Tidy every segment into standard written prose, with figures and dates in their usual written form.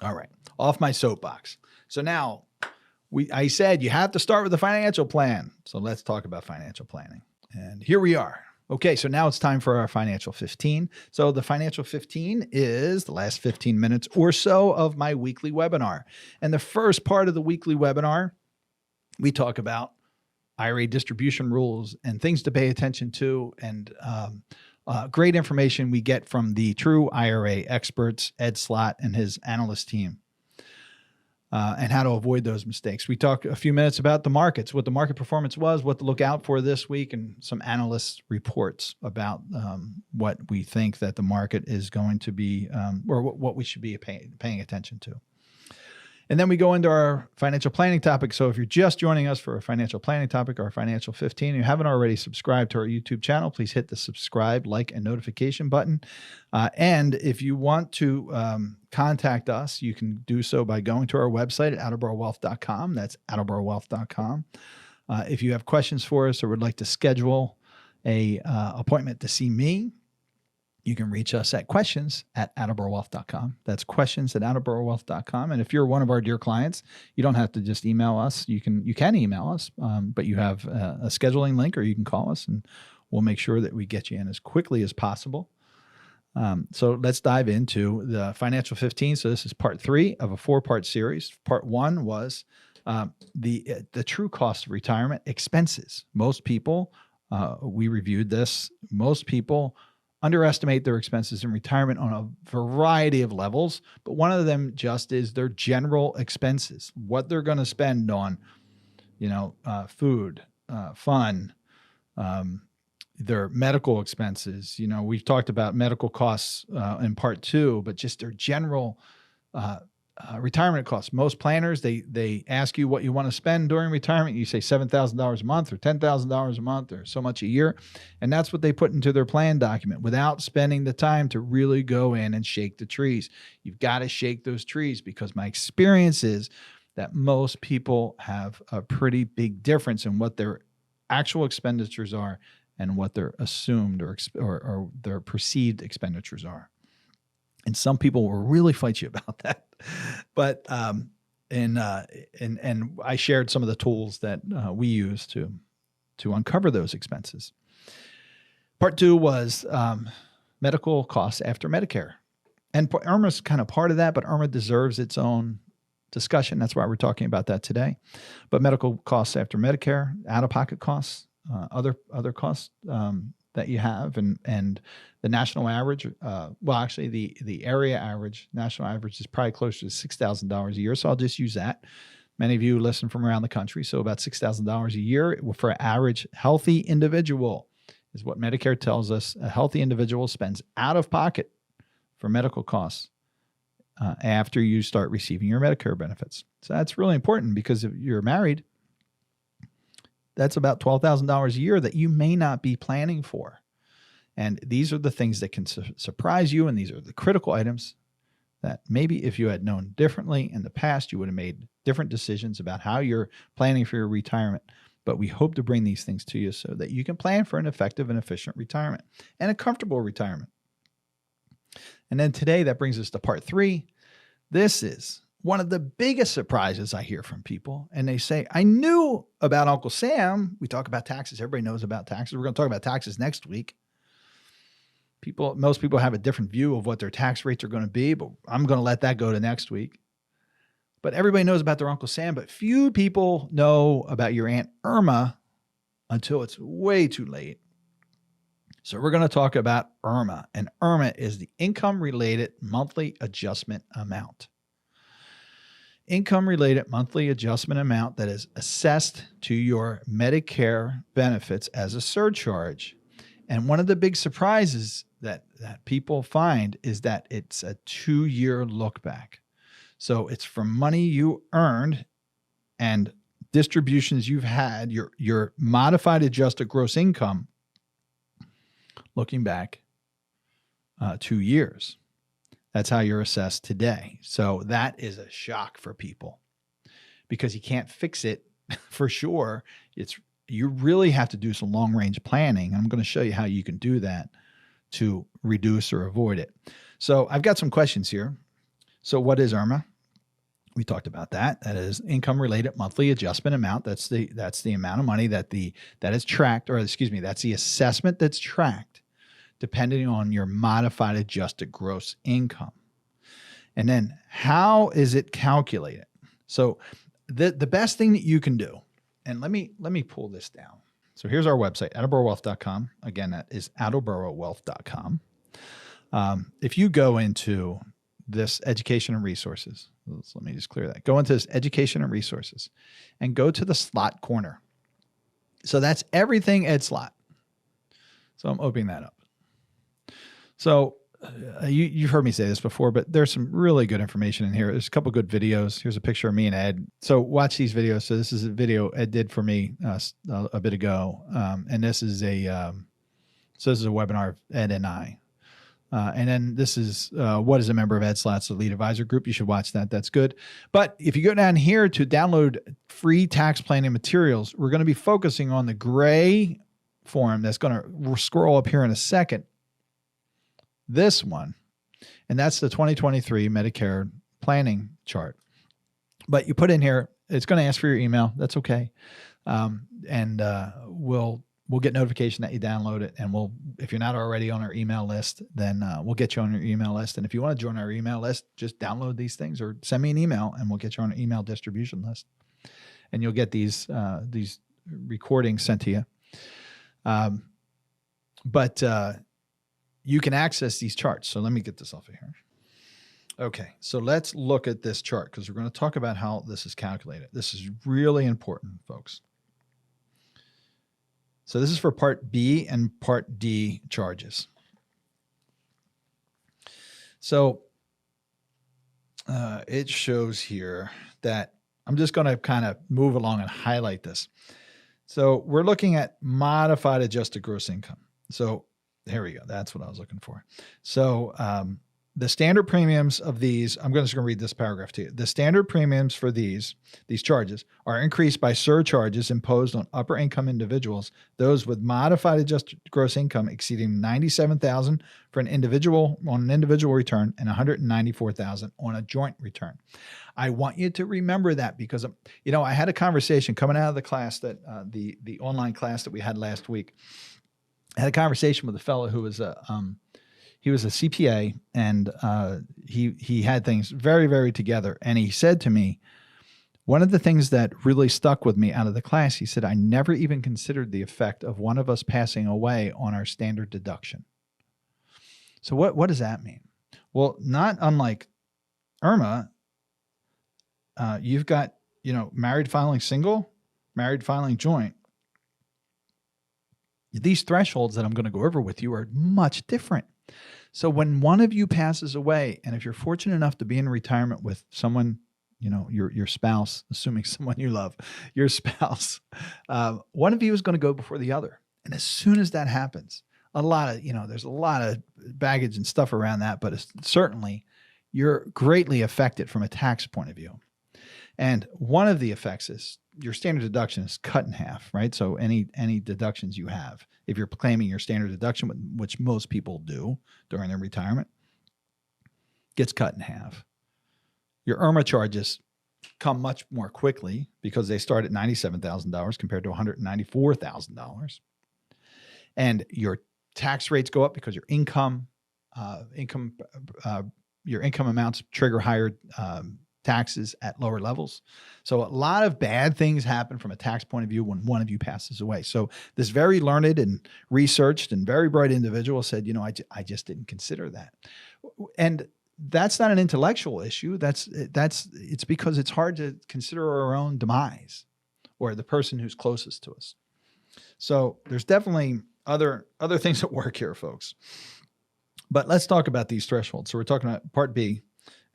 All right. Off my soapbox. So now I said you have to start with the financial plan. So let's talk about financial planning. And here we are. Okay, so now it's time for our financial 15. So the financial 15 is the last 15 minutes or so of my weekly webinar. And the first part of the weekly webinar, we talk about IRA distribution rules and things to pay attention to, and great information we get from the true IRA experts, Ed Slott and his analyst team. And how to avoid those mistakes. We talked a few minutes about the markets, what the market performance was, what to look out for this week, and some analyst reports about what we think that the market is going to be, or what we should be paying attention to. And then we go into our financial planning topic. So if you're just joining us for a financial planning topic, our financial 15, and you haven't already subscribed to our YouTube channel, please hit the subscribe, like, and notification button. And if you want to contact us, you can do so by going to our website at attleboroughwealth.com. That's attleboroughwealth.com. If you have questions for us or would like to schedule a appointment to see me, you can reach us at questions@attleboroughwealth.com. That's questions@attleboroughwealth.com. And if you're one of our dear clients, you don't have to just email us. You can email us, but you have a scheduling link, or you can call us, and we'll make sure that we get you in as quickly as possible. So let's dive into the financial 15. So this is part 3 of a 4-part series. Part 1 was the true cost of retirement expenses. Most people, we reviewed this, most people underestimate their expenses in retirement on a variety of levels, but one of them just is their general expenses, what they're going to spend on, food, fun, their medical expenses. We've talked about medical costs in part 2, but just their general retirement costs. Most planners, they ask you what you want to spend during retirement. You say $7,000 a month or $10,000 a month or so much a year. And that's what they put into their plan document without spending the time to really go in and shake the trees. You've got to shake those trees, because my experience is that most people have a pretty big difference in what their actual expenditures are and what their assumed or their perceived expenditures are. And some people will really fight you about that. But and I shared some of the tools that we use to uncover those expenses. Part 2 was medical costs after Medicare. And IRMAA's kind of part of that, but IRMAA deserves its own discussion. That's why we're talking about that today. But medical costs after Medicare, out-of-pocket costs, other costs that you have, and the national average, the area average, national average is probably closer to $6,000 a year. So I'll just use that. Many of you listen from around the country. So about $6,000 a year for an average healthy individual is what Medicare tells us. A healthy individual spends out of pocket for medical costs after you start receiving your Medicare benefits. So that's really important, because if you're married, that's about $12,000 a year that you may not be planning for. And these are the things that can surprise you. And these are the critical items that maybe if you had known differently in the past, you would have made different decisions about how you're planning for your retirement. But we hope to bring these things to you so that you can plan for an effective and efficient retirement and a comfortable retirement. And then today, that brings us to part 3. This is one of the biggest surprises I hear from people. And they say, I knew about Uncle Sam. We talk about taxes. Everybody knows about taxes. We're going to talk about taxes next week. Most people have a different view of what their tax rates are going to be, but I'm going to let that go to next week. But everybody knows about their Uncle Sam, but few people know about your Aunt Irma until it's way too late. So we're going to talk about IRMAA, and IRMAA is the income-related monthly adjustment amount. Income-related monthly adjustment amount that is assessed to your Medicare benefits as a surcharge. And one of the big surprises that people find is that it's a 2-year look back. So it's from money you earned and distributions you've had, your modified adjusted gross income, looking back 2 years. That's how you're assessed today. So that is a shock for people, because you can't fix it for sure. You really have to do some long-range planning. I'm going to show you how you can do that to reduce or avoid it. So I've got some questions here. So what is IRMAA? We talked about that. That is income related monthly adjustment amount. That's the amount of money that is tracked, or excuse me, that's the assessment that's tracked depending on your modified adjusted gross income. And then how is it calculated? So the best thing that you can do, and let me pull this down. So here's our website, attleborowealth.com. Again, that is attleborowealth.com. If you go into this education and resources, let me just clear that. Go into this education and resources and go to the slot corner. So that's everything Ed Slot. So I'm opening that up. So you've heard me say this before, but there's some really good information in here. There's a couple good videos. Here's a picture of me and Ed. So watch these videos. So this is a video Ed did for me a bit ago. And this is a webinar of Ed and I. And then this is what is a member of Ed Slot's Elite Advisor Group. You should watch that. That's good. But if you go down here to download free tax planning materials, we're going to be focusing on the gray form that's going to scroll up here in a second. This one, and that's the 2023 Medicare planning chart. But you put in here, it's going to ask for your email. That's okay. And we'll get notification that you download it. And if you're not already on our email list, then we'll get you on your email list. And if you want to join our email list, just download these things or send me an email and we'll get you on our email distribution list. And you'll get these recordings sent to you. But you can access these charts. So let me get this off of here. Okay, so let's look at this chart because we're going to talk about how this is calculated. This is really important, folks. So this is for Part B and Part D charges. So it shows here that I'm just going to kind of move along and highlight this. So we're looking at modified adjusted gross income. So here we go. That's what I was looking for. So the standard premiums of these, I'm just going to read this paragraph to you. The standard premiums for these charges are increased by surcharges imposed on upper income individuals, those with modified adjusted gross income exceeding $97,000 for an individual on an individual return and $194,000 on a joint return. I want you to remember that because, I had a conversation coming out of the class that the online class that we had last week. I had a conversation with a fellow who was he was a CPA and he had things very, very together. And he said to me, one of the things that really stuck with me out of the class, he said, I never even considered the effect of one of us passing away on our standard deduction. So what does that mean? Well, not unlike IRMAA, you've got, married filing single, married filing joint. These thresholds that I'm going to go over with you are much different. So when one of you passes away, and if you're fortunate enough to be in retirement with someone, your spouse, assuming someone you love, your spouse, one of you is going to go before the other. And as soon as that happens, there's a lot of baggage and stuff around that, but certainly you're greatly affected from a tax point of view. And one of the effects is your standard deduction is cut in half, right? So any deductions you have, if you're claiming your standard deduction, which most people do during their retirement, gets cut in half. Your IRMAA charges come much more quickly because they start at $97,000 compared to $194,000. And your tax rates go up because your income amounts trigger higher taxes at lower levels. So a lot of bad things happen from a tax point of view when one of you passes away. So this very learned and researched and very bright individual said, I just didn't consider that. And that's not an intellectual issue. It's because it's hard to consider our own demise or the person who's closest to us. So there's definitely other things at work here, folks. But let's talk about these thresholds. So we're talking about Part B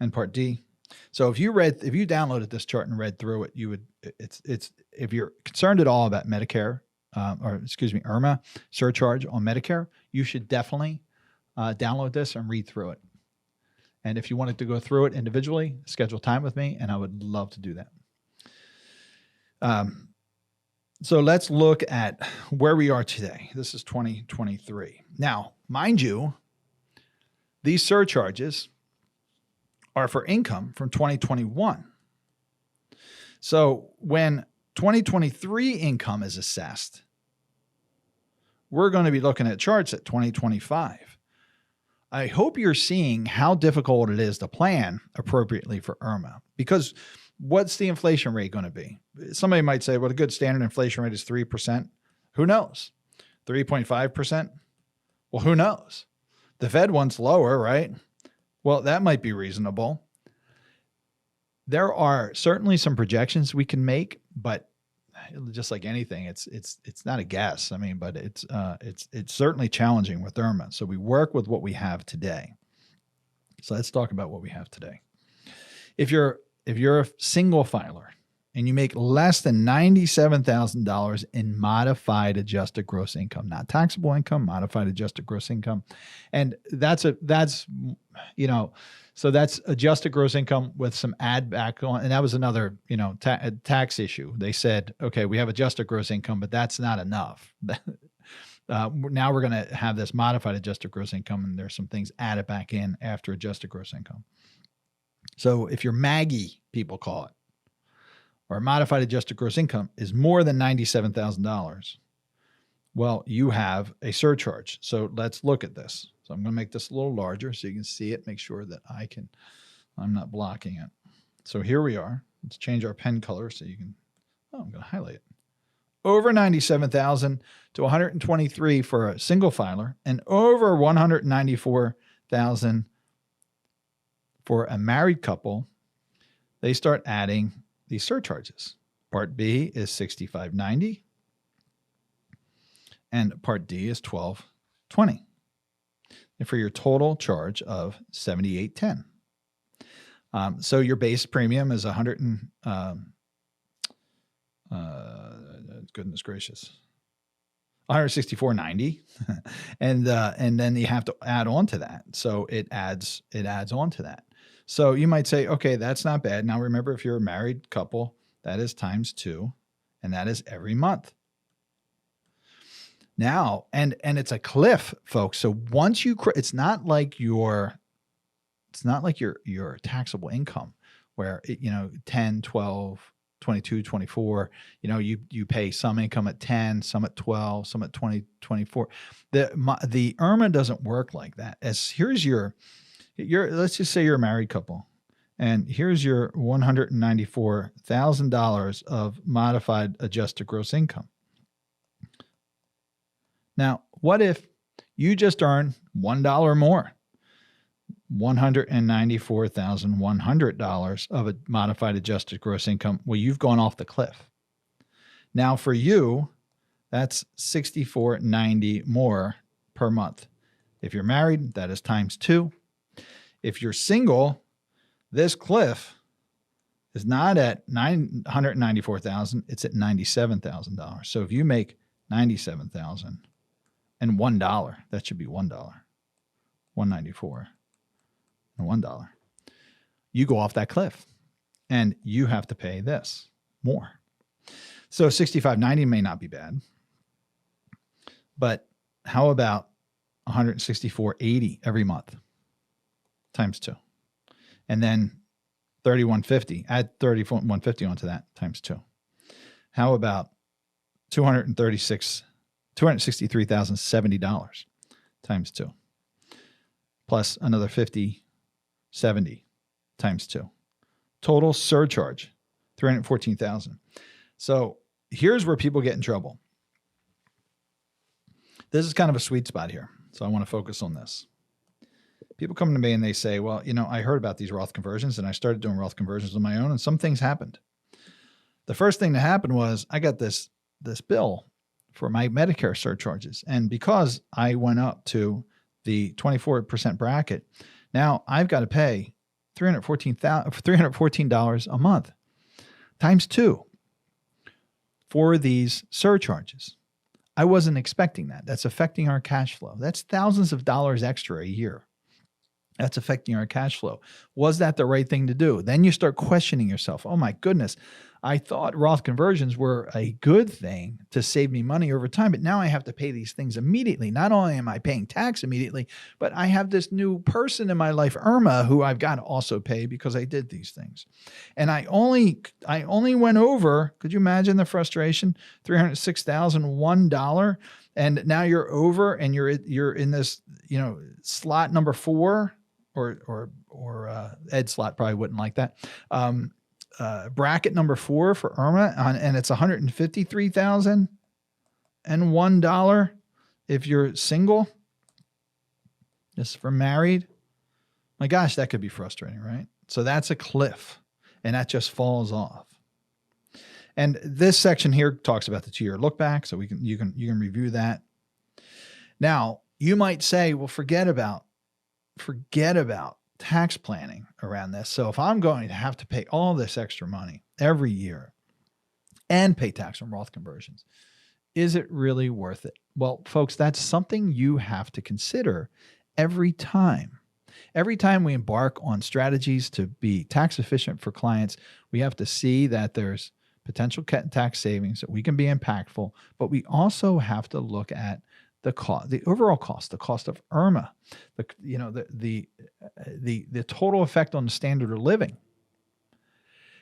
and Part D. So if you downloaded this chart and read through it, if you're concerned at all about Medicare, IRMAA surcharge on Medicare, you should definitely download this and read through it. And if you wanted to go through it individually, schedule time with me, and I would love to do that. So let's look at where we are today. This is 2023. Now, mind you, these surcharges are for income from 2021. So when 2023 income is assessed, we're going to be looking at charts at 2025. I hope you're seeing how difficult it is to plan appropriately for IRMAA, because what's the inflation rate going to be? Somebody might say, well, a good standard inflation rate is 3%. Who knows? 3.5%? Well, who knows? The Fed one's lower, right? Well, that might be reasonable. There are certainly some projections we can make, but just like anything, it's not a guess. I mean, but it's certainly challenging with IRMAA. So we work with what we have today. So let's talk about what we have today. If you're a single filer and you make less than $97,000 in modified adjusted gross income, not taxable income, modified adjusted gross income, and that's adjusted gross income with some add back on. And that was another, tax issue. They said, okay, we have adjusted gross income, but that's not enough. Now we're going to have this modified adjusted gross income, and there's some things added back in after adjusted gross income. So if your MAGI, people call it, or modified adjusted gross income is more than $97,000, well, you have a surcharge. So let's look at this. So I'm going to make this a little larger so you can see it. Make sure that I'm not blocking it. So here we are. Let's change our pen color so you can, I'm going to highlight it. Over 97,000 to 123 for a single filer, and over 194,000 for a married couple. They start adding these surcharges. Part B is $65.90, and Part D is $12.20. And for your total charge of $78.10. So your base premium is goodness gracious, $164.90, and then you have to add on to that. So it adds on to that. So you might say, okay, that's not bad. Now remember, if you're a married couple, that is times 2, and that is every month. Now, and it's a cliff, folks. So once it's not like your taxable income where 10, 12, 22, 24, you pay some income at 10, some at 12, some at 20, 24. The IRMAA doesn't work like that. Here's your let's just say you're a married couple, and here's your $194,000 of modified adjusted gross income. Now, what if you just earn $1 more? $194,100 of a modified adjusted gross income. Well, you've gone off the cliff. Now for you, that's $64.90 more per month. If you're married, that is times 2. If you're single, this cliff is not at $194,000, it's at $97,000. So if you make $97,000 and $1, that should be $1. $194 and $1. You go off that cliff and you have to pay this more. So $65.90 may not be bad, but how about $164.80 every month times 2? And then $31.50, add $31.50 onto that times 2. How about $263,070 times 2, plus another $50.70 times 2. Total surcharge, $314,000. So here's where people get in trouble. This is kind of a sweet spot here, so I want to focus on this. People come to me and they say, well, I heard about these Roth conversions and I started doing Roth conversions on my own, and some things happened. The first thing that happened was I got this bill for my Medicare surcharges. And because I went up to the 24% bracket, now I've got to pay $314 a month times 2 for these surcharges. I wasn't expecting that. That's affecting our cash flow. That's thousands of dollars extra a year. That's affecting our cash flow. Was that the right thing to do? Then you start questioning yourself. Oh my goodness, I thought Roth conversions were a good thing to save me money over time, but now I have to pay these things immediately. Not only am I paying tax immediately, but I have this new person in my life, IRMAA, who I've got to also pay because I did these things. And I only went over, could you imagine the frustration? $306,001. And now you're over and you're in this, slot number 4. Or Ed Slot probably wouldn't like that. Bracket number 4 for IRMAA, and it's $153,001 if you're single. Just for married. My gosh, that could be frustrating, right? So that's a cliff, and that just falls off. And this section here talks about the 2-year look back, so you can review that. Now, you might say, well, forget about tax planning around this. So if I'm going to have to pay all this extra money every year and pay tax on Roth conversions, is it really worth it? Well, folks, that's something you have to consider every time. Every time we embark on strategies to be tax efficient for clients, we have to see that there's potential tax savings, that we can be impactful, but we also have to look at the cost, the overall cost, the cost of IRMAA, the total effect on the standard of living.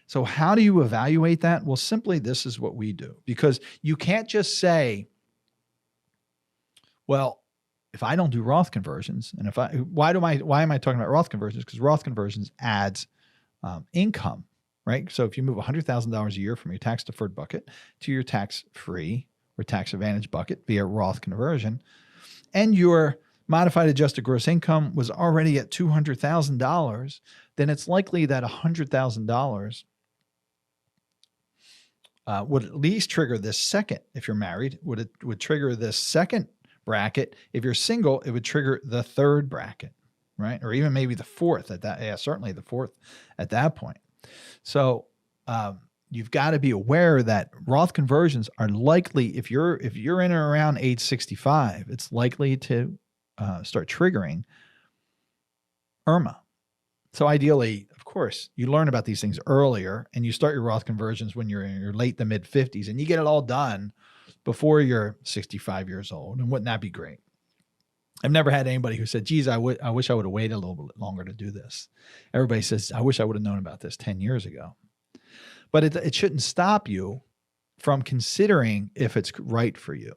So how do you evaluate that? Well, simply this is what we do, because you can't just say, well, if I don't do Roth conversions, and why am I talking about Roth conversions? Because Roth conversions adds income, right? So if you move $100,000 a year from your tax deferred bucket to your tax free or tax advantage bucket via Roth conversion, and your modified adjusted gross income was already at $200,000, then it's likely that $100,000 would at least trigger this second. If you're married, would trigger this second bracket. If you're single, it would trigger the third bracket, right? Or even maybe the fourth at that. Yeah, certainly the fourth at that point. So you've got to be aware that Roth conversions are likely, if you're in or around age 65, it's likely to start triggering IRMAA. So ideally, of course, you learn about these things earlier, and you start your Roth conversions when you're in your late to mid 50s, and you get it all done before you're 65 years old. And wouldn't that be great? I've never had anybody who said, geez, I wish I would have waited a little bit longer to do this. Everybody says, I wish I would have known about this 10 years ago. But it shouldn't stop you from considering if it's right for you.